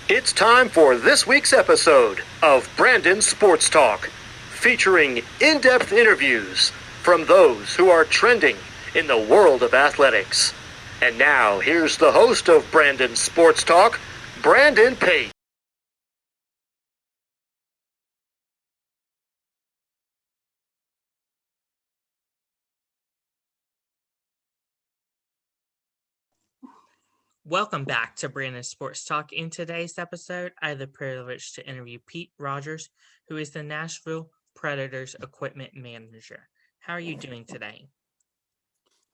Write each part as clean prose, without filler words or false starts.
It's time for this week's episode of Brandon Sports Talk, featuring in-depth interviews from those who are trending in the world of athletics. And now, here's the host of Brandon Sports Talk, Brandon Pate. Welcome back to Brandon Sports Talk. In today's episode, I have the privilege to interview Pete Rogers, who is the Nashville Predators equipment manager. How are you doing today?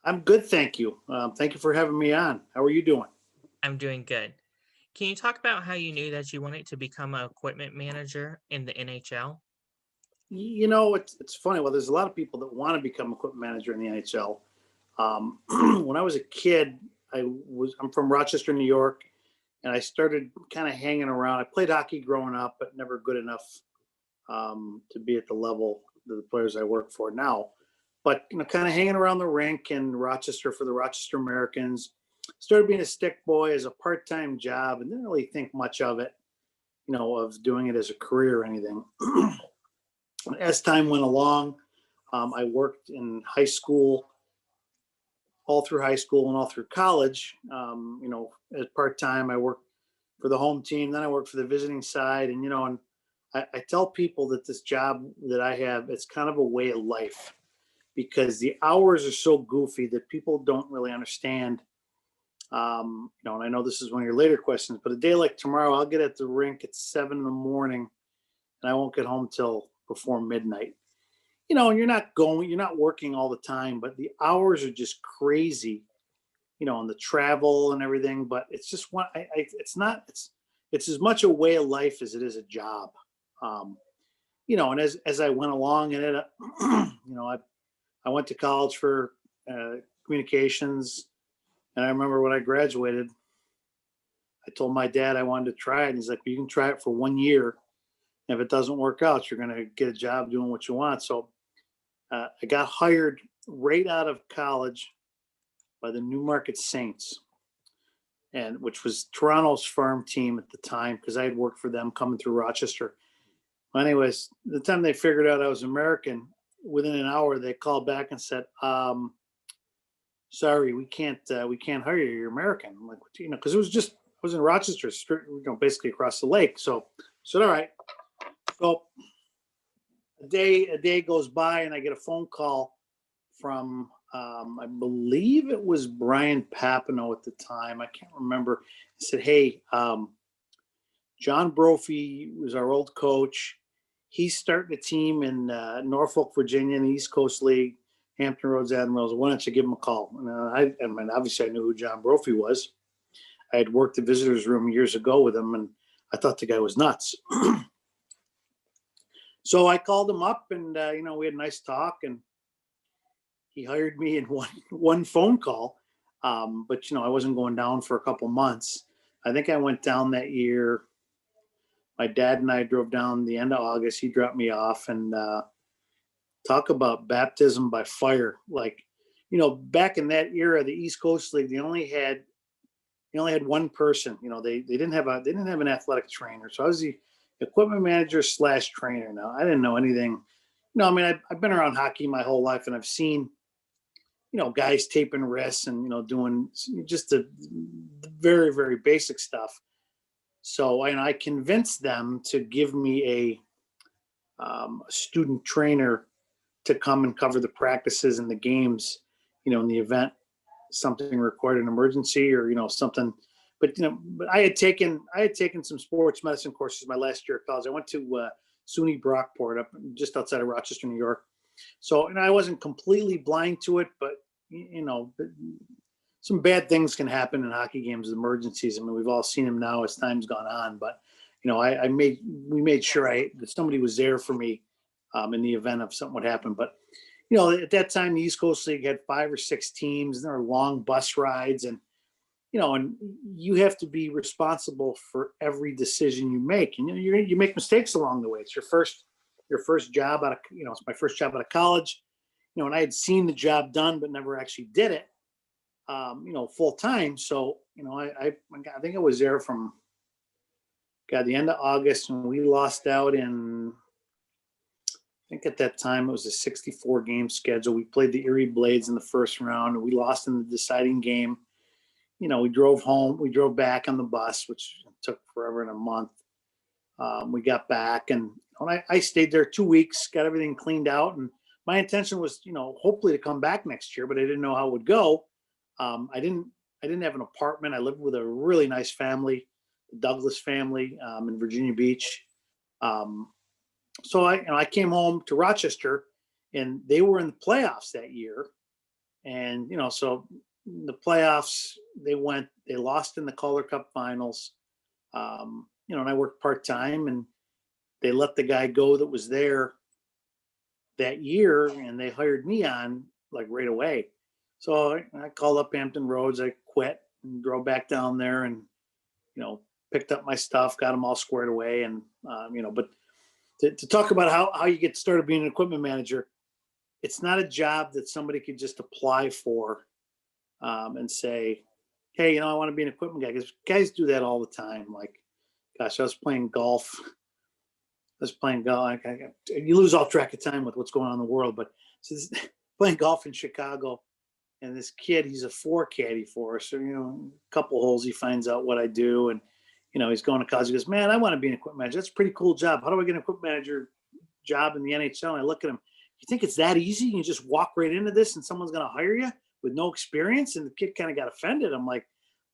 I'm good, thank you. Thank you for having me on. How are you doing? I'm doing good. Can you talk about how you knew that you wanted to become an equipment manager in the NHL? It's funny. Well, there's a lot of people that want to become equipment manager in the NHL. When I was a kid, I'm from Rochester, New York, and I started kind of hanging around. I played hockey growing up, but never good enough to be at the level of the players I work for now. But kind of hanging around the rink in Rochester for the Rochester Americans. Started being a stick boy as a part-time job, and didn't really think much of it, of doing it as a career or anything. As time went along, I worked in high school, all through high school and all through college. As part time, I worked for the home team. Then I worked for the visiting side, and I tell people that this job that I have, it's kind of a way of life because the hours are so goofy that people don't really understand. And I know this is one of your later questions, but a day like tomorrow, I'll get at the rink at 7 in the morning, and I won't get home till before midnight. And you're not working all the time, but the hours are just crazy, and the travel and everything. But it's just it's as much a way of life as it is a job. And as I went along and I went to college for communications. And I remember when I graduated, I told my dad I wanted to try it. And he's like, well, you can try it for 1 year. And if it doesn't work out, you're going to get a job doing what you want. So I got hired right out of college by the Newmarket Saints, and which was Toronto's farm team at the time because I had worked for them coming through Rochester. Well, anyways, the time they figured out I was American, within an hour they called back and said, "Sorry, we can't hire you. You're American." I'm like, because I was in Rochester, basically across the lake. So I said, "All right." So a day goes by and I get a phone call from I believe it was Brian Papineau at the time. I can't remember. He said, "Hey, John Brophy was our old coach. He's starting a team in Norfolk, Virginia, in the East Coast League, Hampton Roads Admirals. Why don't you give him a call?" And I mean, obviously, I knew who John Brophy was. I had worked the visitors' room years ago with him, and I thought the guy was nuts. So I called him up, and we had a nice talk, and he hired me in one phone call. But I wasn't going down for a couple months. I think I went down that year. My dad and I drove down the end of August. He dropped me off, and talk about baptism by fire. Like, back in that era, the East Coast League, they only had one person. They didn't have an athletic trainer. So I was the equipment manager / trainer. Now I didn't know anything. I mean, I've been around hockey my whole life, and I've seen guys taping wrists and doing just the very, very basic stuff. So I convinced them to give me a student trainer to come and cover the practices and the games, in the event something required an emergency or something. But I had taken some sports medicine courses my last year of college. I went to SUNY Brockport up just outside of Rochester, New York. So I wasn't completely blind to it, but some bad things can happen in hockey games, emergencies. I mean, we've all seen them now as time's gone on. But we made sure that somebody was there for me in the event of something would happen. But at that time, the East Coast League had 5 or 6 teams. And there were long bus rides, and and you have to be responsible for every decision you make. And you make mistakes along the way. It's your first job out of it's my first job out of college. And I had seen the job done, but never actually did it. Full time. So I think I was there from got the end of August, and we lost out in, I think at that time it was a 64 game schedule. We played the Erie Blades in the first round, and we lost in the deciding game. We drove home, we drove back on the bus, which took forever and a month. We got back, and I stayed there 2 weeks, got everything cleaned out, and my intention was, hopefully to come back next year, but I didn't know how it would go. I didn't have an apartment. I lived with a really nice family, the Douglas family, in Virginia Beach. So I came home to Rochester, and they were in the playoffs that year. And, so the playoffs, they lost in the Calder Cup finals. And I worked part-time, and they let the guy go that was there that year, and they hired me on like right away. So I called up Hampton Roads. I quit and drove back down there, and, picked up my stuff, got them all squared away. And, but to talk about how you get started being an equipment manager, it's not a job that somebody could just apply for and say, hey, I want to be an equipment guy, because guys do that all the time. Like, gosh, I was playing golf. You lose all track of time with what's going on in the world. But playing golf in Chicago, and this kid, he's a 4 caddy for us. So, a couple holes, he finds out what I do. And, he's going to college. He goes, man, I want to be an equipment manager. That's a pretty cool job. How do I get an equipment manager job in the NHL? And I look at him. You think it's that easy? You just walk right into this and someone's going to hire you with no experience? And the kid kind of got offended. I'm like,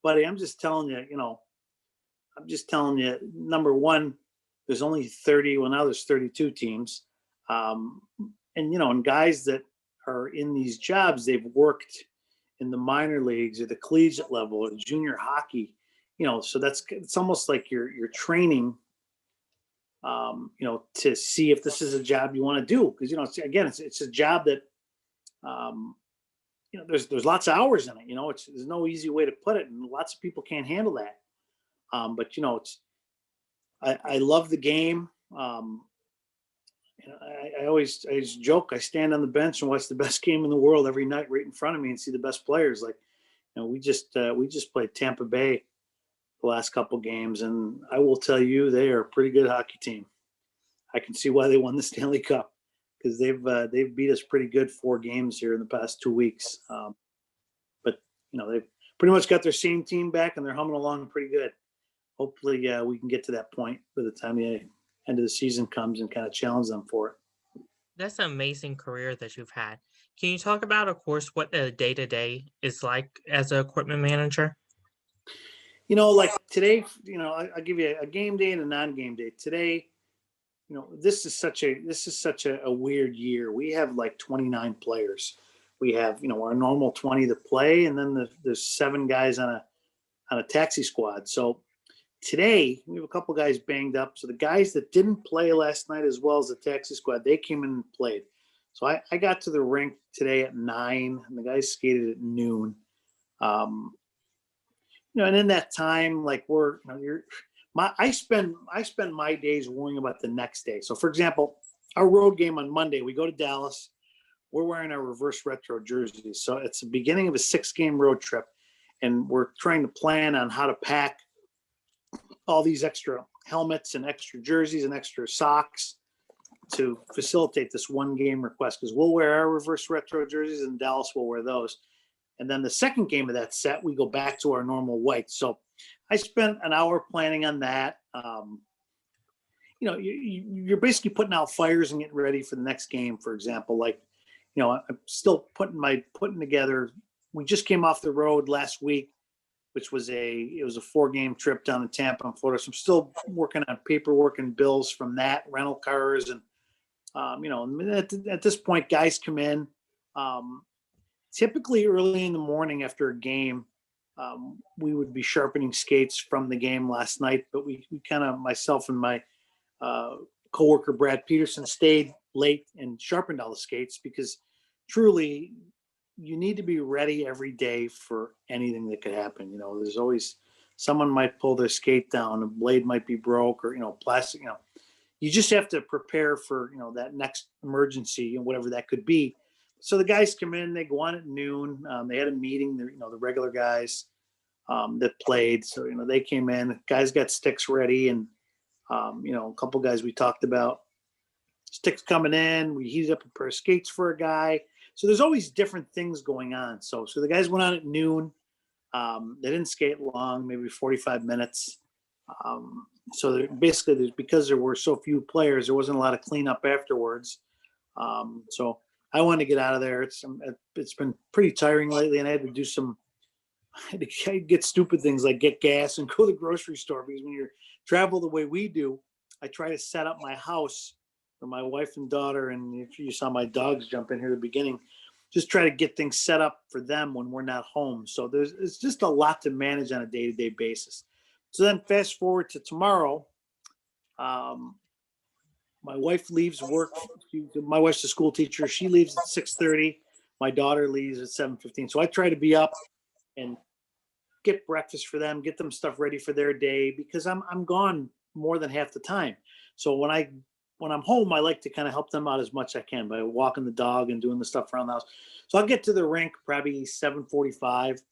buddy, I'm just telling you, number one, there's only 30. Well, now there's 32 teams. And guys that are in these jobs, they've worked in the minor leagues or the collegiate level or junior hockey, so it's almost like you're training, to see if this is a job you want to do. Because, again, it's a job that, there's lots of hours in it. There's no easy way to put it. And lots of people can't handle that. But, I love the game. I always joke, I stand on the bench and watch the best game in the world every night right in front of me and see the best players. Like, we just played Tampa Bay the last couple games, and I will tell you, they are a pretty good hockey team. I can see why they won the Stanley Cup, because they've beat us pretty good 4 games here in the past 2 weeks. But they've pretty much got their same team back, and they're humming along pretty good. Hopefully, we can get to that point by the time the end of the season comes and kind of challenge them for it. That's an amazing career that you've had. Can you talk about, of course, what the day-to-day is like as an equipment manager? Like today, I'll give you a game day and a non-game day. Today, this is such a weird year. We have like 29 players. We have, our normal 20 to play, and then there's 7 guys on a taxi squad. So today we have a couple guys banged up. So the guys that didn't play last night as well as the taxi squad, they came in and played. So I got to the rink today at 9, and the guys skated at noon. And in that time, like I spend my days worrying about the next day. So for example, our road game on Monday, we go to Dallas. We're wearing our reverse retro jerseys. So it's the beginning of a 6-game road trip, and we're trying to plan on how to pack all these extra helmets and extra jerseys and extra socks to facilitate this 1-game request, because we'll wear our reverse retro jerseys and Dallas will wear those. And then the second game of that set, we go back to our normal white. So I spent an hour planning on that. You're basically putting out fires and getting ready for the next game. For example, like, I'm still putting together. We just came off the road last week, which was a 4-game trip down to Tampa and Florida. So I'm still working on paperwork and bills from that, rental cars. And, at this point, guys come in. Typically early in the morning after a game, we would be sharpening skates from the game last night, but we kind of, myself and my coworker Brad Peterson, stayed late and sharpened all the skates, because truly you need to be ready every day for anything that could happen. There's always someone might pull their skate down, a blade might be broke, or plastic. You just have to prepare for that next emergency and whatever that could be. So the guys come in, they go on at noon. They had a meeting, the regular guys that played. So, they came in, guys got sticks ready, and A couple guys we talked about. Sticks coming in, we heated up a pair of skates for a guy. So there's always different things going on. So the guys went on at noon. They didn't skate long, maybe 45 minutes. So basically, because there were so few players, there wasn't a lot of cleanup afterwards. So I wanted to get out of there. It's been pretty tiring lately, and I had to get stupid things like get gas and go to the grocery store, because when you travel the way we do, I try to set up my house for my wife and daughter, and if you saw my dogs jump in here at the beginning, just try to get things set up for them when we're not home. So it's just a lot to manage on a day-to-day basis. So then fast forward to tomorrow. My wife leaves work. My wife's a school teacher. She leaves at 6:30. My daughter leaves at 7:15. So I try to be up and get breakfast for them, get them stuff ready for their day, because I'm gone more than half the time. So when I'm home, I like to kind of help them out as much as I can by walking the dog and doing the stuff around the house. So I'll get to the rink probably 7:45.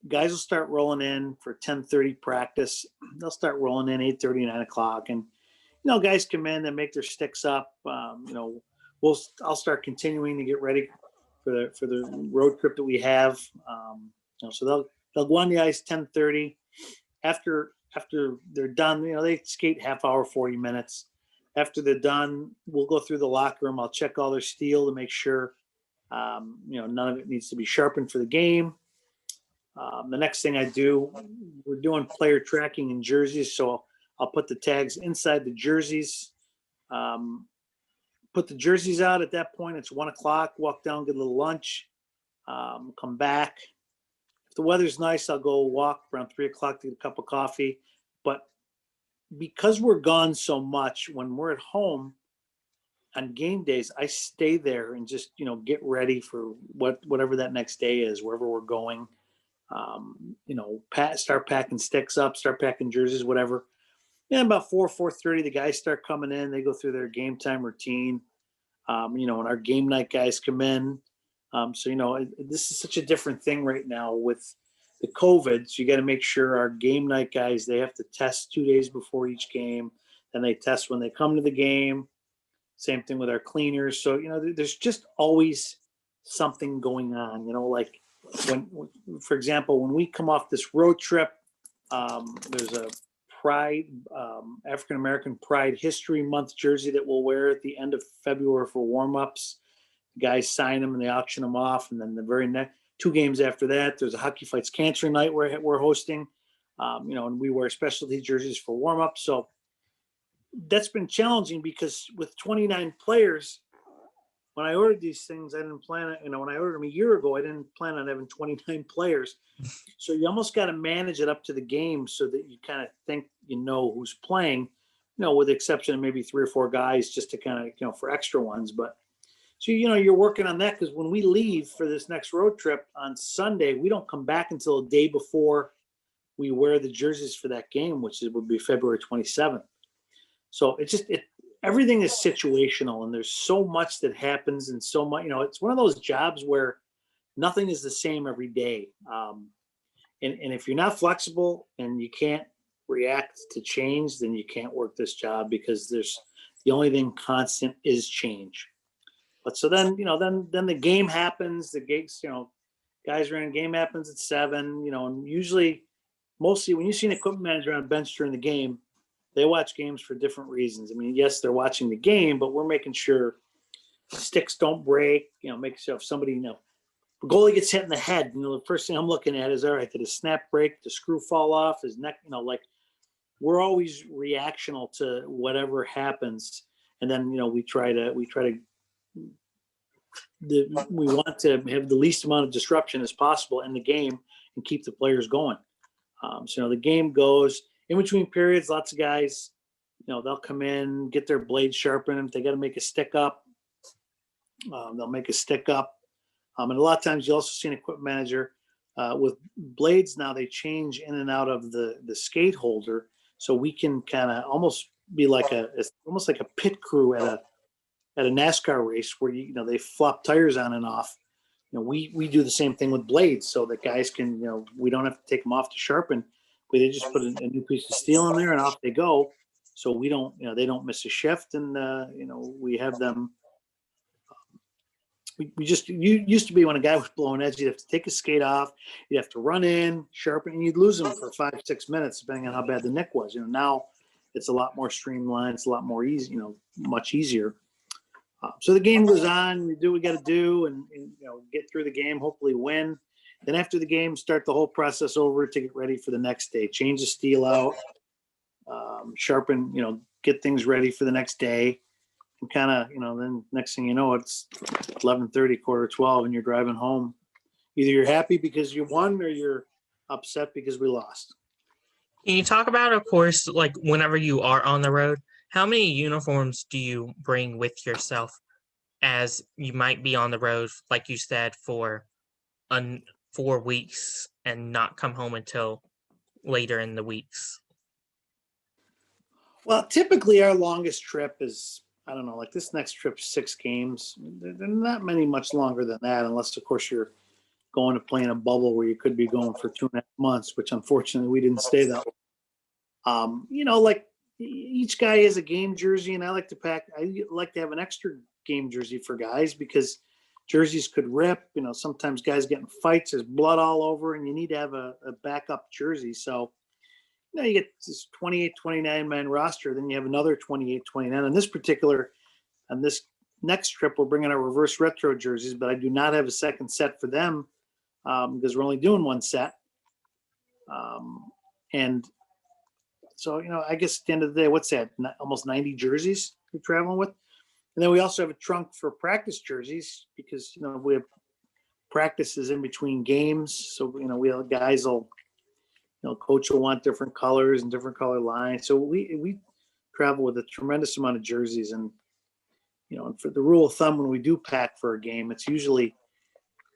Guys will start rolling in for 10:30 practice. They'll start rolling in 8:30, 9 o'clock. And, guys come in, they make their sticks up. I'll start continuing to get ready for the road trip that we have. So they'll go on the ice 10:30. After they're done, they skate half hour, 40 minutes. After they're done, we'll go through the locker room. I'll check all their steel to make sure, none of it needs to be sharpened for the game. The next thing I do, we're doing player tracking in jerseys. So I'll put the tags inside the jerseys, put the jerseys out. At that point, it's 1 o'clock, walk down, get a little lunch, come back. If the weather's nice, I'll go walk around 3 o'clock to get a cup of coffee. But because we're gone so much, when we're at home on game days, I stay there and just, get ready for whatever that next day is, wherever we're going. Start packing sticks up, start packing jerseys, whatever. And about 4:30, the guys start coming in. They go through their game time routine. And our game night guys come in. This is such a different thing right now with the COVID. So you got to make sure our game night guys, they have to test 2 days before each game. Then they test when they come to the game. Same thing with our cleaners. So, there's just always something going on, like for example, when we come off this road trip, there's a Pride, African-American Pride History Month jersey that we'll wear at the end of February for warm-ups. Guys sign them and they auction them off. And then the very next 2 games after that, there's a Hockey Fights Cancer Night we're hosting, and we wear specialty jerseys for warm-up. So that's been challenging because with 29 players, when I ordered these things, I didn't plan it. When I ordered them a year ago, I didn't plan on having 29 players. So you almost got to manage it up to the game so that you kind of think who's playing, with the exception of maybe 3 or 4 guys just to kind of, for extra ones. But so, you're working on that, because when we leave for this next road trip on Sunday, we don't come back until a day before we wear the jerseys for that game, which would be February 27th. So everything is situational, and there's so much that happens, and so much, it's one of those jobs where nothing is the same every day. And if you're not flexible and you can't react to change, then you can't work this job, because the only thing constant is change. But so then, then the game happens, the gigs, guys are in, game happens at 7, and mostly when you see an equipment manager on a bench during the game, they watch games for different reasons. I mean, yes, they're watching the game, but we're making sure sticks don't break, make sure if somebody, the goalie gets hit in the head, the first thing I'm looking at is, all right, did his snap break, the screw fall off, his neck, we're always reactional to whatever happens. And then, we want to have the least amount of disruption as possible in the game and keep the players going. So the game goes in between periods. Lots of guys, they'll come in, get their blades sharpened. If they got to make a stick up, they'll make a stick up. And a lot of times you also see an equipment manager with blades. Now they change in and out of the skate holder, so we can kind of almost be like almost like a pit crew at a NASCAR race where they flop tires on and off. We do the same thing with blades, so that guys can, we don't have to take them off to sharpen. where they just put a new piece of steel in there and off they go. So we don't, they don't miss a shift, and we have them. We just used to be when a guy was blowing edge, you'd have to take a skate off, you'd have to run in, sharpen, and you'd lose him for 5-6 minutes, depending on how bad the nick was. Now it's a lot more streamlined, it's a lot more easy, much easier. So the game goes on, we do what we got to do, and get through the game, hopefully win. Then after the game, start the whole process over to get ready for the next day. Change the steel out, sharpen, get things ready for the next day. And kind of, then next thing you know, it's 11:30, 11:45, and you're driving home. Either you're happy because you won or you're upset because we lost. Can you talk about, of course, like whenever you are on the road, how many uniforms do you bring with yourself as you might be on the road, like you said, for 4 weeks and not come home until later in the weeks? Well, typically our longest trip is, I don't know, like this next trip's 6 games. They're not many much longer than that, unless, of course, you're going to play in a bubble where you could be going for 2.5 months, which unfortunately we didn't stay that long. Like each guy has a game jersey, and I like to have an extra game jersey for guys because jerseys could rip. Sometimes guys get in fights, there's blood all over, and you need to have a backup jersey. So, you get this 28, 29 man roster, then you have another 28, 29. On this next trip, we're bringing our reverse retro jerseys, but I do not have a second set for them because we're only doing one set. And so, I guess at the end of the day, what's that? Almost 90 jerseys we're traveling with. And then we also have a trunk for practice jerseys because, we have practices in between games. So, we have guys coach will want different colors and different color lines. So we travel with a tremendous amount of jerseys. And, and for the rule of thumb, when we do pack for a game, it's usually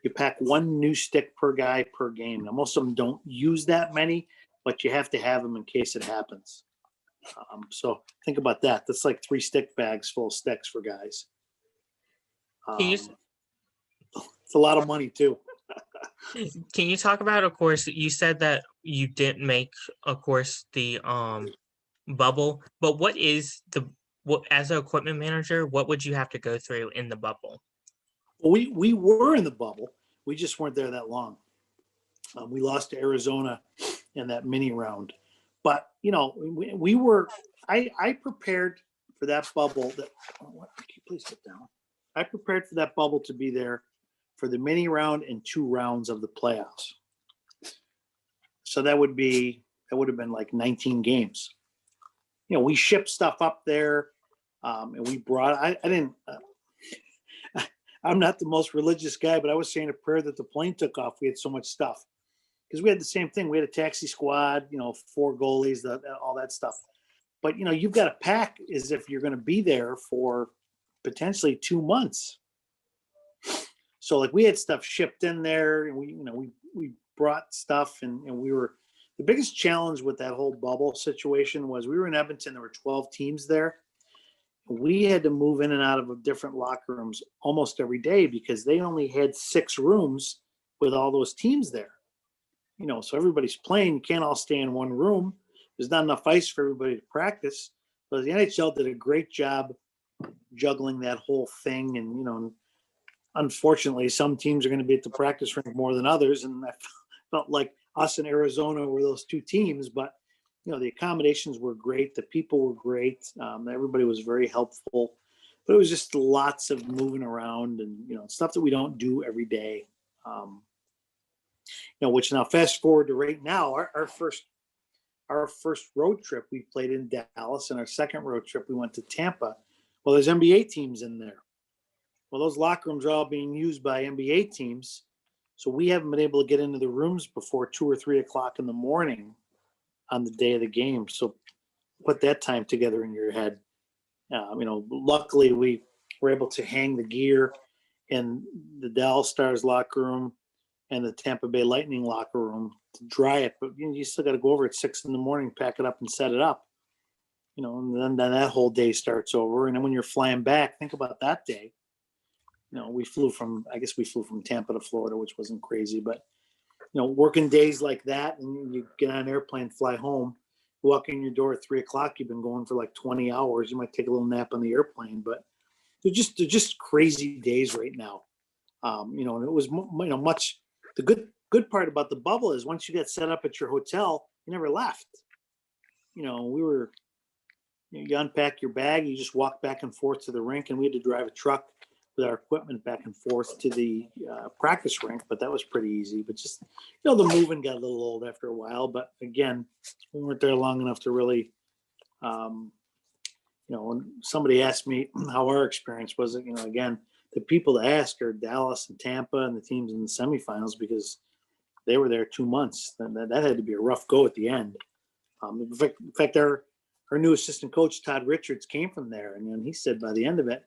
you pack one new stick per guy per game. Now, most of them don't use that many, but you have to have them in case it happens. So think about that. That's like 3 stick bags full of sticks for guys. It's a lot of money too. Can you talk about, of course, you said that you didn't make, of course, the bubble, but what as an equipment manager, what would you have to go through in the bubble? Well, we were in the bubble. We just weren't there that long. We lost to Arizona in that mini round. But, we were, I prepared for that bubble. Can you please sit down? I prepared for that bubble to be there for the mini round and 2 rounds of the playoffs. So that would have been like 19 games. We shipped stuff up there, and we brought, I'm not the most religious guy, but I was saying a prayer that the plane took off. We had so much stuff because we had the same thing. We had a taxi squad, 4 goalies, all that stuff. But, you've got to pack as if you're going to be there for potentially 2 months. So like we had stuff shipped in there, and we brought stuff, and we were, the biggest challenge with that whole bubble situation was we were in Edmonton. There were 12 teams there. We had to move in and out of different locker rooms almost every day because they only had 6 rooms with all those teams there. So everybody's playing. You can't all stay in one room. There's not enough ice for everybody to practice. So the NHL did a great job juggling that whole thing. And, unfortunately, some teams are going to be at the practice rink more than others. And I felt like us in Arizona were those 2 teams. But, the accommodations were great. The people were great. Everybody was very helpful. But it was just lots of moving around and, stuff that we don't do every day. Which now fast forward to right now, our first road trip we played in Dallas, and our second road trip we went to Tampa. Well, there's NBA teams in there. Well, those locker rooms are all being used by NBA teams, so we haven't been able to get into the rooms before 2 or 3 o'clock in the morning on the day of the game. So put that time together in your head. Luckily we were able to hang the gear in the Dallas Stars locker room and the Tampa Bay Lightning locker room to dry it. But you still got to go over at 6 in the morning, pack it up and set it up. And then that whole day starts over. And then when you're flying back, think about that day. We flew from Tampa to Florida, which wasn't crazy, but working days like that, and you get on an airplane, fly home, walk in your door at 3 o'clock. You've been going for like 20 hours. You might take a little nap on the airplane, but they're just crazy days right now. And it was much. The good part about the bubble is once you get set up at your hotel, you never left. You unpack your bag, you just walk back and forth to the rink, and we had to drive a truck with our equipment back and forth to the practice rink, but that was pretty easy. But just, the moving got a little old after a while. But again, we weren't there long enough to really, when somebody asked me how our experience was, again, the people to ask are Dallas and Tampa and the teams in the semifinals, because they were there 2 months. That had to be a rough go at the end. In fact, our new assistant coach, Todd Richards, came from there. And he said by the end of it,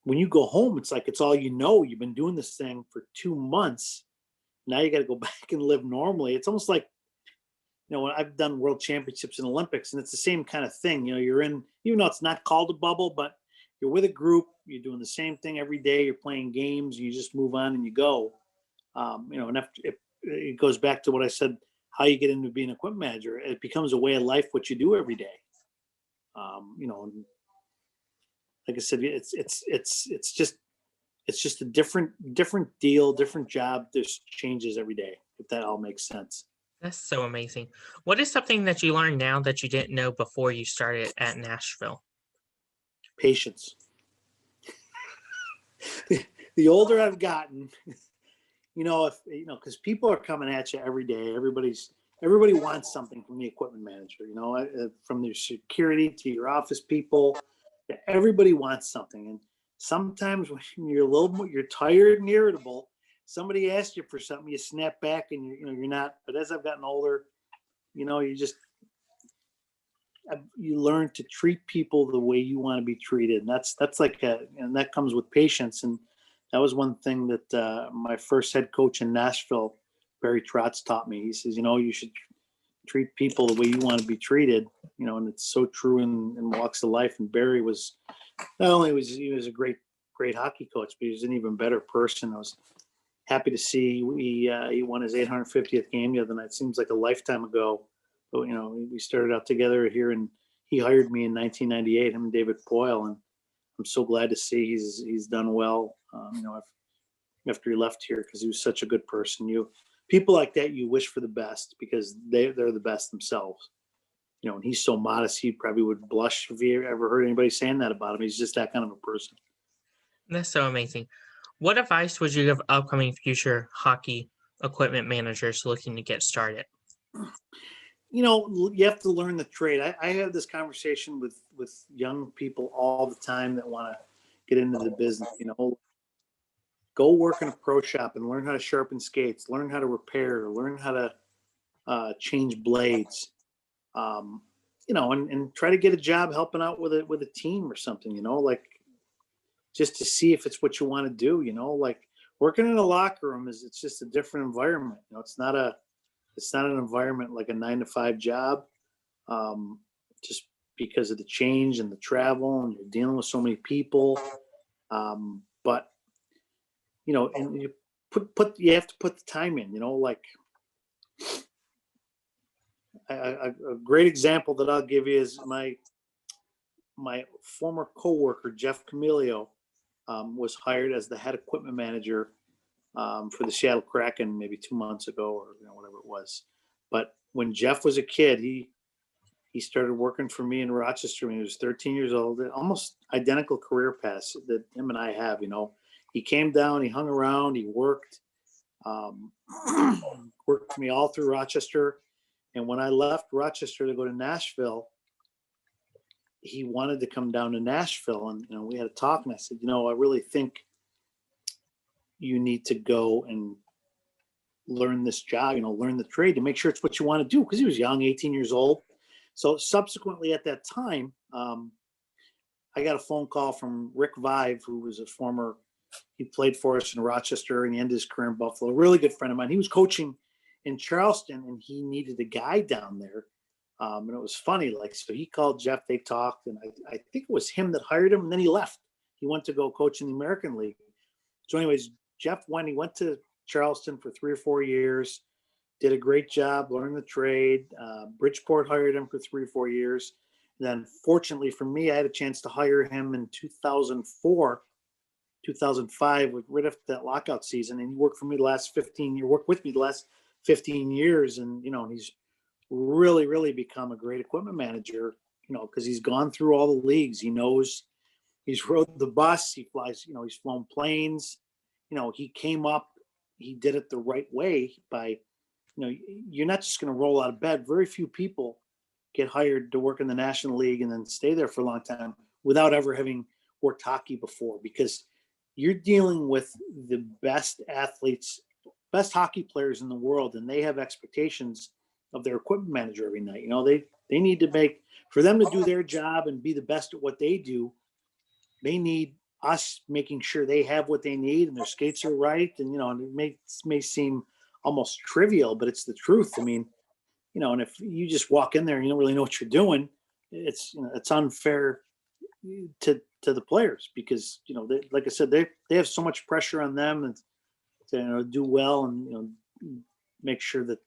when you go home, it's like it's all you've been doing this thing for 2 months. Now you got to go back and live normally. It's almost like, I've done world championships and Olympics, and it's the same kind of thing. You're in, even though it's not called a bubble, but you're with a group, you're doing the same thing every day, you're playing games, you just move on and you go. And after, it goes back to what I said, how you get into being an equipment manager. It becomes a way of life, what you do every day. And like I said, it's just a different deal, different job. There's changes every day, if that all makes sense. That's so amazing. What is something that you learned now that you didn't know before you started at Nashville? Patience. The older I've gotten, because people are coming at you every day. Everybody wants something from the equipment manager. From your security to your office people, everybody wants something. And sometimes when you're tired and irritable, somebody asks you for something, you snap back, and you're not. But as I've gotten older, you learn to treat people the way you want to be treated, and that's and that comes with patience. And that was one thing that my first head coach in Nashville, Barry Trotz, taught me. He says, you should treat people the way you want to be treated. And it's so true in walks of life. And Barry was not only he was a great hockey coach, but he was an even better person. I was happy to see he won his 850th game the other night. Seems like a lifetime ago. But, we started out together here, and he hired me in 1998, him and David Poyle. And I'm so glad to see he's done well, after he left here, because he was such a good person. People like that, you wish for the best, because they're the best themselves. And he's so modest, he probably would blush if he ever heard anybody saying that about him. He's just that kind of a person. That's so amazing. What advice would you give upcoming future hockey equipment managers looking to get started? You have to learn the trade. I have this conversation with young people all the time that want to get into the business. Go work in a pro shop and learn how to sharpen skates, learn how to repair, learn how to change blades, and try to get a job helping out with a team or something, like just to see if it's what you want to do, like working in a locker room it's just a different environment. It's not an environment like a 9-to-5 job, just because of the change and the travel, and you're dealing with so many people. But and you you have to put the time in. Like a great example that I'll give you is my former coworker Jeff Camillio was hired as the head equipment manager for the Seattle Kraken maybe 2 months ago, or whatever it was. But when Jeff was a kid, he started working for me in Rochester when he was 13 years old. Almost identical career paths that him and I have. He came down, he hung around, he worked for me all through Rochester. And when I left Rochester to go to Nashville, he wanted to come down to Nashville, and we had a talk. And I said, I really think you need to go and learn this job, learn the trade to make sure it's what you want to do. Because he was young, 18 years old. So subsequently at that time, I got a phone call from Rick Vive, who was he played for us in Rochester and he ended his career in Buffalo. A really good friend of mine. He was coaching in Charleston, and he needed a guy down there. And it was funny, so he called Jeff, they talked, and I think it was him that hired him, and then he left. He went to go coach in the American League. So anyways, he went to Charleston for 3 or 4 years, did a great job, learned the trade. Bridgeport hired him for 3 or 4 years. And then fortunately for me, I had a chance to hire him in 2004, 2005, right after that lockout season. And he worked for me the last 15 years, worked with me the last 15 years. And, he's really, really become a great equipment manager, because he's gone through all the leagues. He knows, he's rode the bus, he flies, he's flown planes. He came up, he did it the right way by, you're not just going to roll out of bed. Very few people get hired to work in the National League and then stay there for a long time without ever having worked hockey before, because you're dealing with the best athletes, best hockey players in the world, and they have expectations of their equipment manager every night. They need to make, for them to do their job and be the best at what they do, they need us making sure they have what they need and their skates are right. And, it may seem almost trivial, but it's the truth. I mean, and if you just walk in there and you don't really know what you're doing, it's unfair to the players, because, they, like I said, they have so much pressure on them and to do well and, make sure that,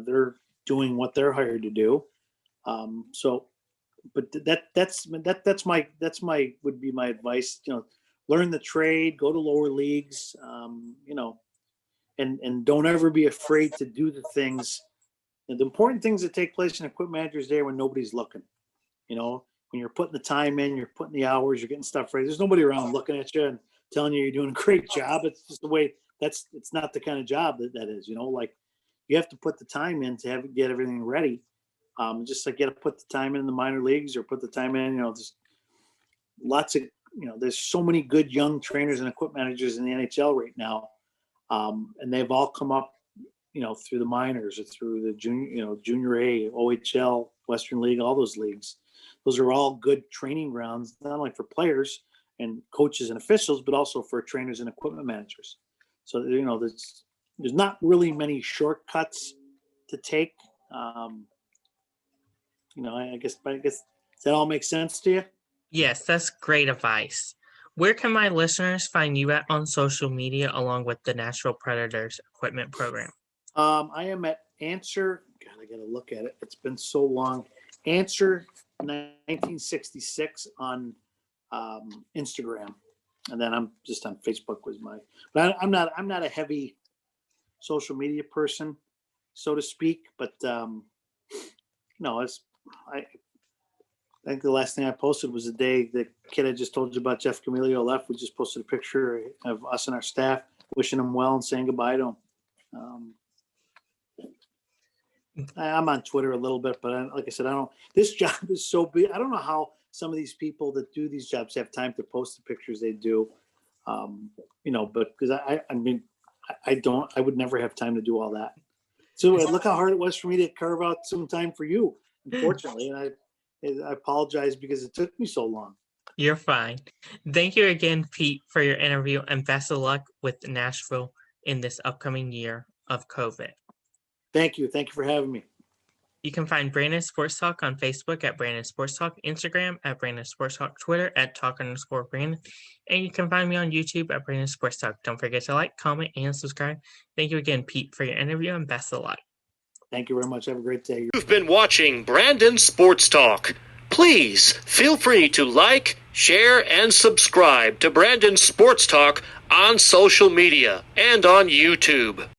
they're doing what they're hired to do. But that's my would be my advice. Learn the trade, go to lower leagues, and don't ever be afraid to do the things. And the important things that take place in equipment managers there when nobody's looking. When you're putting the time in, you're putting the hours, you're getting stuff ready. There's nobody around looking at you and telling you you're doing a great job. It's just the way it's not the kind of job that is. Like you have to put the time in to get everything ready. Just like you got to put the time in the minor leagues or put the time in, there's lots of, there's so many good young trainers and equipment managers in the NHL right now. And they've all come up, through the minors or through the junior A, OHL, Western League, all those leagues. Those are all good training grounds, not only for players and coaches and officials, but also for trainers and equipment managers. So, there's not really many shortcuts to take. I guess does that all make sense to you? Yes, that's great advice. Where can my listeners find you at on social media along with the Nashville Predators equipment program? I am at Answer. God, I got to look at it. It's been so long. Answer 1966 on Instagram, and then I'm just on Facebook with but I'm not a heavy social media person, so to speak. But I think the last thing I posted was the day the kid I just told you about, Jeff Camillio, left. We just posted a picture of us and our staff wishing him well and saying goodbye to him. I'm on Twitter a little bit, but like I said, this job is so big. I don't know how some of these people that do these jobs have time to post the pictures they do. But because I would never have time to do all that. So look how hard it was for me to carve out some time for you, unfortunately. And I apologize because it took me so long. You're fine. Thank you again, Pete, for your interview, and best of luck with Nashville in this upcoming year of COVID. Thank you. Thank you for having me. You can find Brandon Sports Talk on Facebook at Brandon Sports Talk, Instagram at Brandon Sports Talk, Twitter at @talk_Brandon, and you can find me on YouTube at Brandon Sports Talk. Don't forget to like, comment, and subscribe. Thank you again, Pete, for your interview, and best of luck. Thank you very much. Have a great day. You've been watching Brandon Sports Talk. Please feel free to like, share, and subscribe to Brandon Sports Talk on social media and on YouTube.